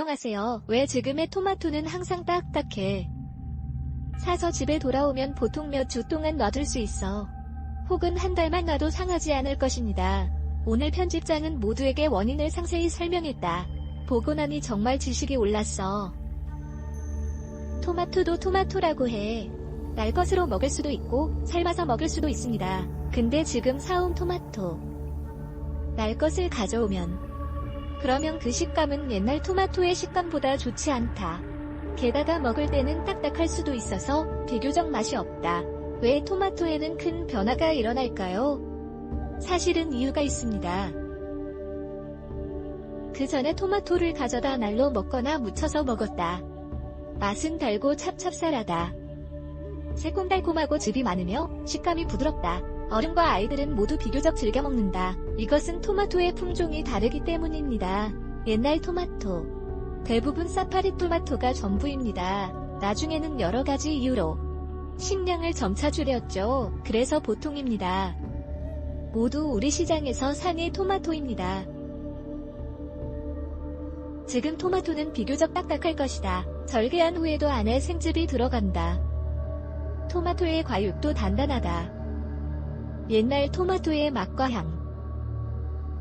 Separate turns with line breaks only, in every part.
안녕하세요. 왜 지금의 토마토는 항상 딱딱해? 사서 집에 돌아오면 보통 몇 주 동안 놔둘 수 있어. 혹은 한 달만 놔도 상하지 않을 것입니다. 오늘 편집장은 모두에게 원인을 상세히 설명했다. 보고 나니 정말 지식이 올랐어. 토마토도 토마토라고 해. 날 것으로 먹을 수도 있고 삶아서 먹을 수도 있습니다. 근데 지금 사온 토마토, 날 것을 가져오면 그러면 그 식감은 옛날 토마토의 식감보다 좋지 않다. 게다가 먹을 때는 딱딱할 수도 있어서 비교적 맛이 없다. 왜 토마토에는 큰 변화가 일어날까요? 사실은 이유가 있습니다. 그 전에 토마토를 가져다 날로 먹거나 무쳐서 먹었다. 맛은 달고 찹찹쌀하다. 새콤달콤하고 즙이 많으며 식감이 부드럽다. 어른과 아이들은 모두 비교적 즐겨 먹는다. 이것은 토마토의 품종이 다르기 때문입니다. 옛날 토마토, 대부분 사파리 토마토가 전부입니다. 나중에는 여러 가지 이유로 식량을 점차 줄였죠. 그래서 보통입니다. 모두 우리 시장에서 상의 토마토입니다. 지금 토마토는 비교적 딱딱할 것이다. 절개한 후에도 안에 생즙이 들어간다. 토마토의 과육도 단단하다. 옛날 토마토의 맛과 향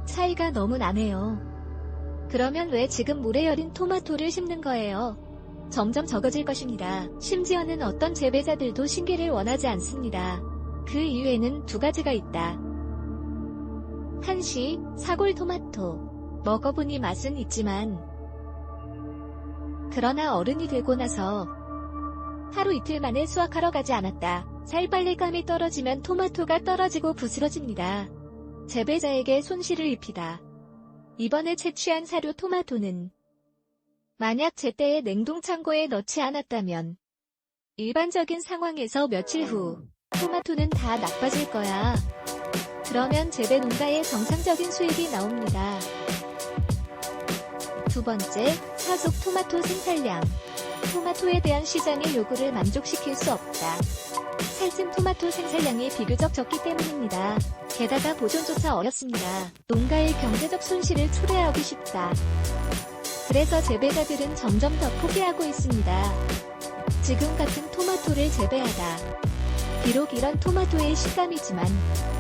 차이가 너무 나네요. 그러면 왜 지금 물에 여린 토마토를 심는 거예요? 점점 적어질 것입니다. 심지어는 어떤 재배자들도 신기를 원하지 않습니다. 그 이유에는 두 가지가 있다. 한시, 사골 토마토. 먹어보니 맛은 있지만 그러나 어른이 되고 나서 하루 이틀 만에 수확하러 가지 않았다. 살빨래감이 떨어지면 토마토가 떨어지고 부스러집니다. 재배자에게 손실을 입히다. 이번에 채취한 사료 토마토는 만약 제때에 냉동창고에 넣지 않았다면 일반적인 상황에서 며칠 후 토마토는 다 나빠질 거야. 그러면 재배 농가의 정상적인 수익이 나옵니다. 두 번째, 사속 토마토 생산량. 토마토에 대한 시장의 요구를 만족시킬 수 없다. 살찐 토마토 생산량이 비교적 적기 때문입니다. 게다가 보존조차 어렵습니다. 농가의 경제적 손실을 초래하고 싶다. 그래서 재배자들은 점점 더 포기하고 있습니다. 지금 같은 토마토를 재배하다. 비록 이런 토마토의 식감이지만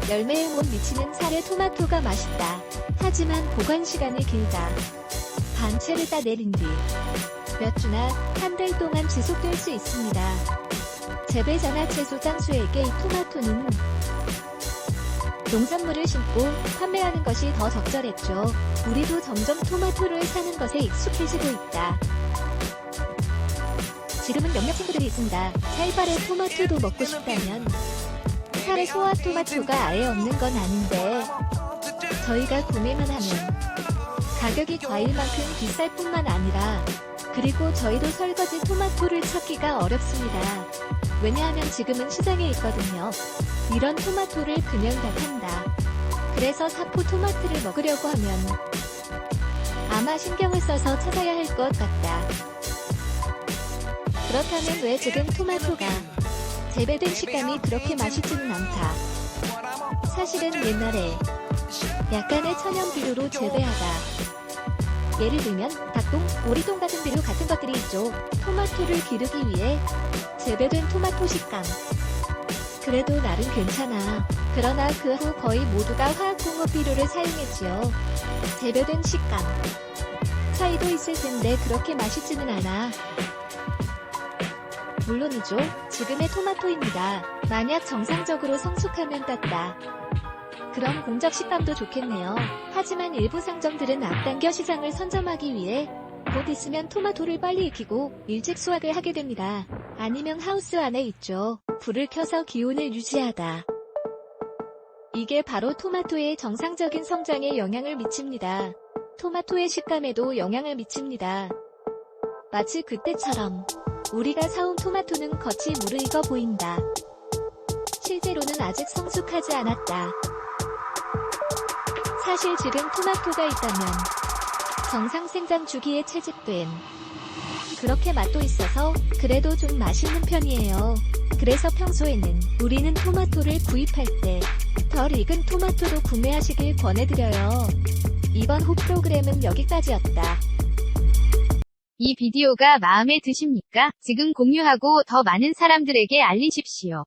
열매에 못 미치는 살의 토마토가 맛있다. 하지만 보관 시간이 길다. 반채를 따내린 뒤 몇 주나 한 달 동안 지속될 수 있습니다. 재배자나 채소 장수에게 이 토마토는 농산물을 심고 판매하는 것이 더 적절했죠. 우리도 점점 토마토를 사는 것에 익숙해지고 있다. 지금은 몇몇 친구들이 있습니다. 살바른 토마토도 먹고 싶다면 살의 소화 토마토가 아예 없는 건 아닌데 저희가 구매만 하면 가격이 과일만큼 비쌀 뿐만 아니라 그리고 저희도 설거지 토마토를 찾기가 어렵습니다. 왜냐하면 지금은 시장에 있거든요. 이런 토마토를 그냥 다 판다. 그래서 사포 토마토를 먹으려고 하면 아마 신경을 써서 찾아야 할 것 같다. 그렇다면 왜 지금 토마토가 재배된 식감이 그렇게 맛있지는 않다. 사실은 옛날에 약간의 천연 비료로 재배하다. 예를 들면 닭똥, 오리똥 같은 비료 같은 것들이 있죠. 토마토를 기르기 위해 재배된 토마토 식감. 그래도 나름 괜찮아. 그러나 그 후 거의 모두가 화학공업 비료를 사용했지요. 재배된 식감 차이도 있을 텐데 그렇게 맛있지는 않아. 물론이죠. 지금의 토마토입니다. 만약 정상적으로 성숙하면 땄다. 그럼 공적 식감도 좋겠네요. 하지만 일부 상점들은 앞당겨 시장을 선점하기 위해 곧 있으면 토마토를 빨리 익히고 일찍 수확을 하게 됩니다. 아니면 하우스 안에 있죠. 불을 켜서 기온을 유지하다. 이게 바로 토마토의 정상적인 성장에 영향을 미칩니다. 토마토의 식감에도 영향을 미칩니다. 마치 그때처럼 우리가 사온 토마토는 겉이 무르익어 보인다. 실제로는 아직 성숙하지 않았다. 사실 지금 토마토가 있다면 정상 생장 주기에 채집된 그렇게 맛도 있어서 그래도 좀 맛있는 편이에요. 그래서 평소에는 우리는 토마토를 구입할 때 덜 익은 토마토로 구매하시길 권해드려요. 이번 후 프로그램은 여기까지였다.
이 비디오가 마음에 드십니까? 지금 공유하고 더 많은 사람들에게 알리십시오.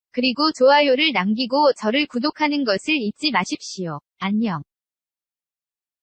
그리고 좋아요를 남기고 저를 구독하는 것을 잊지 마십시오. 안녕.